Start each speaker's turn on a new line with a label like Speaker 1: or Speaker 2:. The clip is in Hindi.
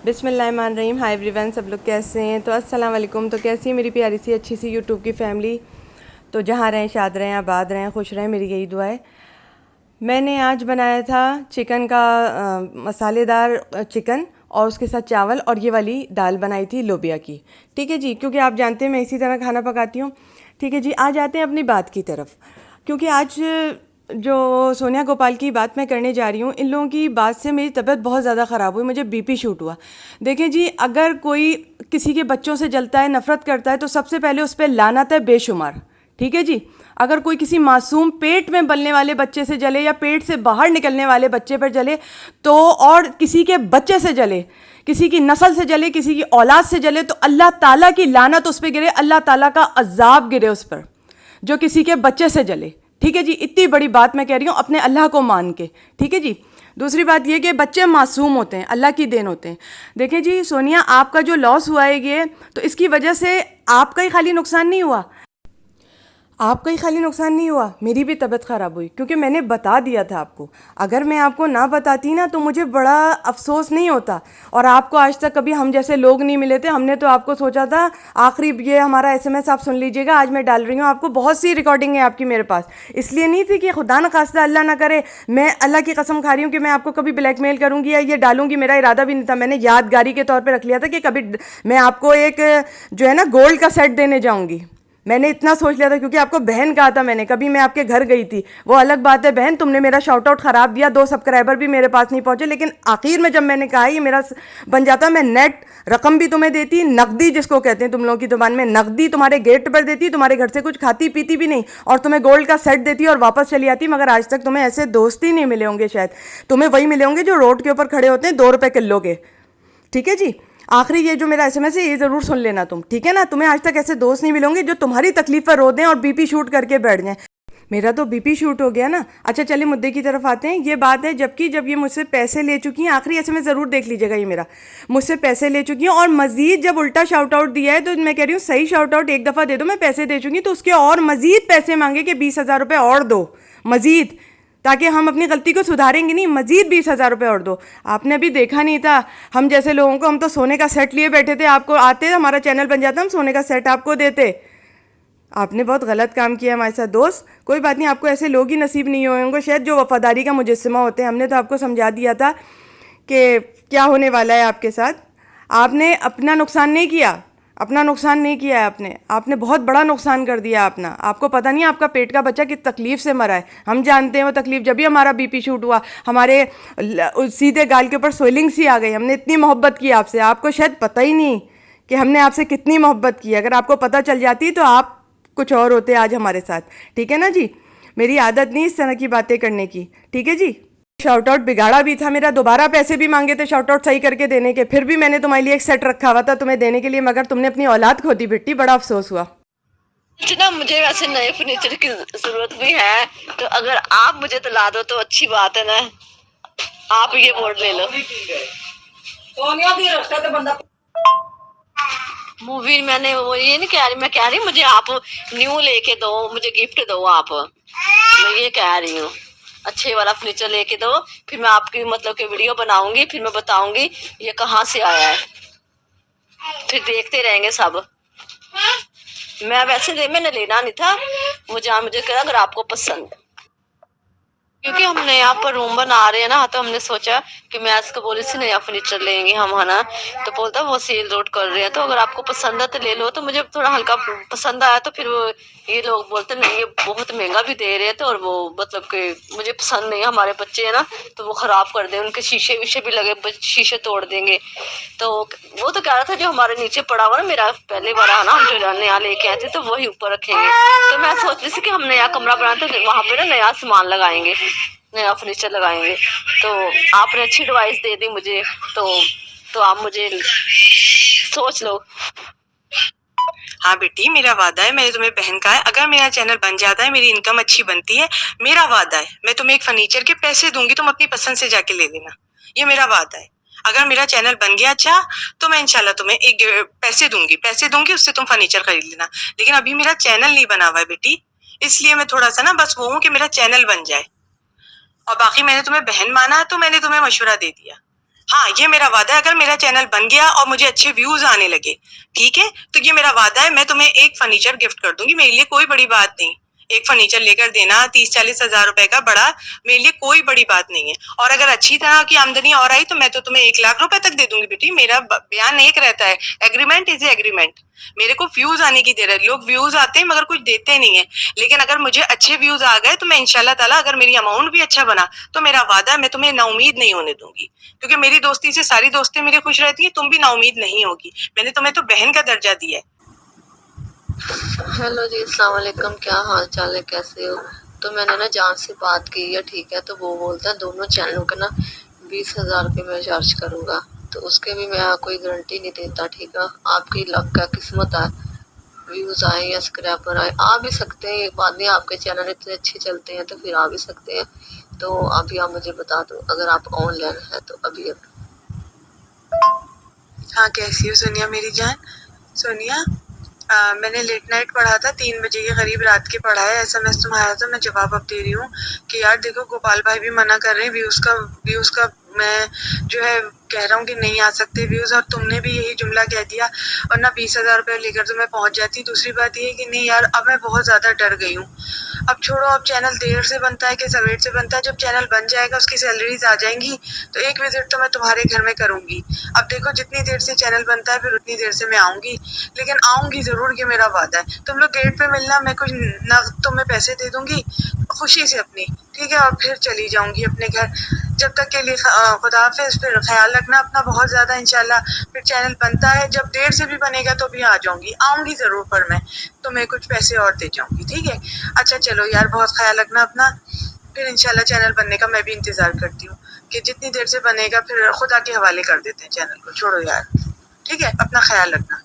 Speaker 1: बिस्मिल्लाहिर्रहमानिर्रहीम। हाय एवरीवन, सब लोग कैसे हैं? तो अस्सलाम वालेकुम। तो कैसी है मेरी प्यारी सी अच्छी सी यूट्यूब की फैमिली? तो जहाँ रहें, शाद रहें, आबाद रहें, खुश रहें, मेरी यही दुआ है। मैंने आज बनाया था चिकन का मसालेदार चिकन, और उसके साथ चावल, और ये वाली दाल बनाई थी लोबिया की। ठीक है जी, क्योंकि आप जानते हैं मैं इसी तरह खाना पकाती हूँ। ठीक है जी, आज आते हैं अपनी बात की तरफ। क्योंकि आज जो सोनिया गोपाल की बात मैं करने जा रही हूँ, इन लोगों की बात से मेरी तबीयत बहुत ज़्यादा ख़राब हुई, मुझे बीपी शूट हुआ। देखें जी, अगर कोई किसी के बच्चों से जलता है, नफ़रत करता है, तो सबसे पहले उस पर लानत है बेशुमार। ठीक है जी। अगर कोई किसी मासूम पेट में पलने वाले बच्चे से जले या पेट से बाहर निकलने वाले बच्चे पर जले, तो और किसी के बच्चे से जले, किसी की नस्ल से जले, किसी की औलाद से जले, तो अल्लाह ताला की लानत उस पर गिरे, अल्लाह ताला का अजाब गिरे उस पर, जो किसी के बच्चे से जले। ठीक है जी, इतनी बड़ी बात मैं कह रही हूँ अपने अल्लाह को मान के। ठीक है जी। दूसरी बात यह कि बच्चे मासूम होते हैं, अल्लाह की देन होते हैं। देखें जी सोनिया, आपका जो लॉस हुआ है ये, तो इसकी वजह से आपका ही खाली नुकसान नहीं हुआ, आपका ही खाली नुकसान नहीं हुआ, मेरी भी तबीयत ख़राब हुई, क्योंकि मैंने बता दिया था आपको। अगर मैं आपको ना बताती ना, तो मुझे बड़ा अफसोस नहीं होता। और आपको आज तक कभी हम जैसे लोग नहीं मिले थे। हमने तो आपको सोचा था आखिरी ये हमारा एसएमएस आप सुन लीजिएगा, आज मैं डाल रही हूँ आपको, बहुत सी रिकॉर्डिंग है आपकी मेरे पास। इसलिए नहीं थी कि खुदा न खास्ता अल्लाह ना करे, मैं अल्लाह की कसम खा रही हूँ कि मैं आपको कभी ब्लैकमेल करूँगी या ये डालूंगी, मेरा इरादा भी नहीं था। मैंने यादगारी के तौर पर रख लिया था कि कभी मैं आपको एक जो है ना गोल्ड का सेट देने जाऊँगी। मैंने इतना सोच लिया था, क्योंकि आपको बहन कहा था मैंने, कभी मैं आपके घर गई थी, वो अलग बात है बहन, तुमने मेरा शॉर्ट आउट ख़राब दिया, 2 सब्सक्राइबर भी मेरे पास नहीं पहुंचे, लेकिन आखिर में जब मैंने कहा ये मेरा बन जाता, मैं नेट रकम भी तुम्हें देती, नकदी जिसको कहते हैं तुम लोगों की जुबान में, नकदी तुम्हारे गेट पर देती, तुम्हारे घर से कुछ खाती पीती भी नहीं, और तुम्हें गोल्ड का सेट देती और वापस चली आती। मगर आज तक तुम्हें ऐसे दोस्त ही नहीं मिले होंगे, शायद तुम्हें वही मिले होंगे जो रोड के ऊपर खड़े होते हैं 2 रुपये किलो के। ठीक है जी। आखिरी ये जो मेरा एसएमएस है ये ज़रूर सुन लेना तुम, ठीक है ना? तुम्हें आज तक ऐसे दोस्त नहीं मिलेंगे जो तुम्हारी तकलीफ पर रो दें और बीपी शूट करके बैठ जाएं। मेरा तो बीपी शूट हो गया ना। अच्छा चलिए मुद्दे की तरफ आते हैं। ये बात है जबकि जब ये मुझसे पैसे ले चुकी हैं, आखिरी एसएमएस ज़रूर देख लीजिएगा, ये मेरा मुझसे पैसे ले चुकी हैं, और मज़ीद जब उल्टा शाउट आउट दिया है, तो मैं कह रही हूँ सही शाउट आउट एक दफ़ा दे दो, मैं पैसे दे चुकी, तो उसके और मज़ीद पैसे मांगे कि 20,000 रुपये और दो मज़ीद, ताकि हम अपनी गलती को सुधारेंगे नहीं, मजीद 20,000 रुपये और दो। आपने अभी देखा नहीं था हम जैसे लोगों को, हम तो सोने का सेट लिए बैठे थे, आपको आते हमारा चैनल बन जाता, हम सोने का सेट आपको देते। आपने बहुत गलत काम किया हमारे साथ दोस्त। कोई बात नहीं, आपको ऐसे लोग ही नसीब नहीं हुए होंगे शायद जो वफादारी का मुजस्समा होते हैं। हमने तो आपको समझा दिया था कि क्या होने वाला है आपके साथ। आपने अपना नुकसान नहीं किया, अपना नुकसान नहीं किया है आपने, आपने बहुत बड़ा नुकसान कर दिया अपना। आपको पता नहीं आपका पेट का बच्चा किस तकलीफ़ से मरा है, हम जानते हैं वो तकलीफ़। जब भी हमारा बीपी शूट हुआ, हमारे सीधे गाल के ऊपर स्वेलिंग सी आ गई। हमने इतनी मोहब्बत की आपसे, आपको शायद पता ही नहीं कि हमने आपसे कितनी मोहब्बत की। अगर आपको पता चल जाती तो आप कुछ और होते आज हमारे साथ। ठीक है ना जी। मेरी आदत नहीं इस तरह की बातें करने की, ठीक है जी। शाउट आउट बिगाड़ा भी था मेरा, दोबारा पैसे भी मांगे थे शाउट आउट सही करके देने के, फिर भी मैंने तुम्हारे लिए एक सेट रखा हुआ था तुम्हें देने के लिए, मगर तुमने अपनी औलाद खो दी बेटी, बड़ा अफसोस हुआ।
Speaker 2: ना मुझे वैसे नए फर्नीचर की जरूरत भी है, तो अगर आप मुझे दिला दो तो अच्छी बात है ना। आप ये बोर्ड ले लो। मूवी मैंने वो ये नहीं कह रही, मैं कह रही मुझे आप न्यू लेके दो, मुझे गिफ्ट दो आप, मैं ये कह रही हूँ। अच्छे वाला फर्नीचर लेके दो, फिर मैं आपकी मतलब कि वीडियो बनाऊंगी, फिर मैं बताऊंगी ये कहाँ से आया है, फिर देखते रहेंगे सब। मैं वैसे मैंने लेना नहीं था, वो जहाँ मुझे कहा अगर आपको पसंद, क्योंकि हमने यहाँ पर रूम बना रहे हैं ना, तो हमने सोचा कि मैं इसको बोली से नया फर्नीचर लेंगे हम, है ना। तो बोलता वो सेल रोड कर रहे हैं, तो अगर आपको पसंद है तो ले लो। तो मुझे थोड़ा हल्का पसंद आया, तो फिर वो ये लोग बोलते नहीं ये बहुत महंगा भी दे रहे हैं, तो और वो मतलब कि मुझे पसंद नहीं, हमारे बच्चे है ना तो वो खराब कर दे, उनके शीशे वीशे भी लगे, शीशे तोड़ देंगे। तो वो तो कह रहा था जो हमारे नीचे पड़ा हुआ ना, मेरा पहले वाला है ना, हम जो नया लेके आए थे, तो वही ऊपर रखेंगे। तो मैं सोच रही थी कि हम नया कमरा बनाते तो वहां पे ना नया सामान लगाएंगे, नया फर्नीचर लगाएंगे। तो आपने अच्छी एडवाइस दे दी मुझे, तो आप मुझे सोच लो।
Speaker 3: हाँ बेटी, मेरा वादा है, मैंने तुम्हें बहन कहा है, अगर मेरा चैनल बन जाता है, मेरी इनकम अच्छी बनती है, मेरा वादा है मैं तुम्हें एक फर्नीचर के पैसे दूंगी, तुम अपनी पसंद से जाके ले लेना, ये मेरा वादा है। अगर मेरा चैनल बन गया अच्छा, तो मैं इंशाल्लाह तुम्हें एक पैसे दूंगी, उससे तुम फर्नीचर खरीद लेना। लेकिन अभी मेरा चैनल नहीं बना हुआ है बेटी, इसलिए मैं थोड़ा सा ना बस वो हूँ कि मेरा चैनल बन जाए। और बाकी मैंने तुम्हें बहन माना तो मैंने तुम्हें मशवरा दे दिया। हाँ, ये मेरा वादा है, अगर मेरा चैनल बन गया और मुझे अच्छे व्यूज आने लगे, ठीक है, तो ये मेरा वादा है, मैं तुम्हें एक फर्नीचर गिफ्ट कर दूंगी। मेरे लिए कोई बड़ी बात नहीं, एक फर्नीचर लेकर देना 30-40 हजार रुपए का बड़ा, मेरे लिए कोई बड़ी बात नहीं है। और अगर अच्छी तरह की आमदनी और आई तो मैं तो तुम्हें 1 लाख रुपए तक दे दूंगी बेटी। मेरा बयान एक रहता है, एग्रीमेंट इज एग्रीमेंट। मेरे को व्यूज आने की देर है, लोग व्यूज आते हैं मगर कुछ देते नहीं है, लेकिन अगर मुझे अच्छे व्यूज आ गए तो मैं इंशाल्लाह ताला, अगर मेरी अमाउंट भी अच्छा बना तो मेरा वादा है मैं तुम्हें नाउमीद नहीं होने दूंगी, क्योंकि मेरी दोस्ती से सारी दोस्तें मेरी खुश रहती है, तुम भी नाउमीद नहीं होगी। मैंने तुम्हें तो बहन का दर्जा दिया है।
Speaker 2: हेलो जी, अस्सलाम वालेकुम, क्या हाल चाल है, कैसे हो? तो मैंने ना जान से बात की है, ठीक है, तो वो बोलता है दोनों चैनलों के ना 20,000 रुपये मैं चार्ज करूँगा, तो उसके भी मैं कोई गारंटी नहीं देता, ठीक है। आपकी लक का किस्मत है, व्यूज़ आए या स्क्रैपर आए, आ भी सकते हैं, एक बात नहीं, आपके चैनल इतने अच्छे चलते हैं तो फिर आ भी सकते हैं। तो अभी आप मुझे बता दो, अगर आप ऑनलाइन है तो अभी
Speaker 3: हाँ, कैसी हो सोनिया मेरी जान? सोनिया, मैंने लेट नाइट पढ़ा था, 3 बजे के करीब रात के पढ़ा है, SMS तुम्हारा था, मैं जवाब अब दे रही हूँ कि यार देखो, गोपाल भाई भी मना कर रहे हैं, व्यूज़ का मैं जो है कह रहा हूँ कि नहीं आ सकते व्यूज़, और तुमने भी यही जुमला कह दिया, वरना 20,000 रुपये लेकर तो मैं पहुँच जाती। दूसरी बात ये है कि नहीं यार, अब मैं बहुत ज़्यादा डर गई हूँ। अब छोड़ो, अब चैनल देर से बनता है कि सवेर से बनता है, जब चैनल बन जाएगा उसकी सैलरीज आ जाएंगी तो एक विजिट तो मैं तुम्हारे घर में करूँगी। अब देखो, जितनी देर से चैनल बनता है फिर उतनी देर से मैं आऊँगी, लेकिन आऊँगी ज़रूर, ये मेरा वादा है। तुम लोग गेट पे मिलना, मैं कुछ नगद तुम्हें पैसे दे दूँगी खुशी से अपनी, ठीक है, और फिर चली जाऊँगी अपने घर। जब तक के लिए खुदा हाफिज़, फिर ख्याल रखना अपना बहुत ज़्यादा इंशाल्लाह। फिर चैनल बनता है, जब देर से भी बनेगा तो भी आ जाऊँगी, आऊँगी ज़रूर, पर मैं तुम्हें कुछ पैसे और दे जाऊँगी, ठीक है। अच्छा चलो यार, बहुत ख्याल रखना अपना, फिर इंशाल्लाह चैनल बनने का मैं भी इंतज़ार करती हूँ कि जितनी देर से बनेगा फिर खुदा के हवाले कर देते हैं चैनल को, छोड़ो यार, ठीक है, अपना ख्याल रखना।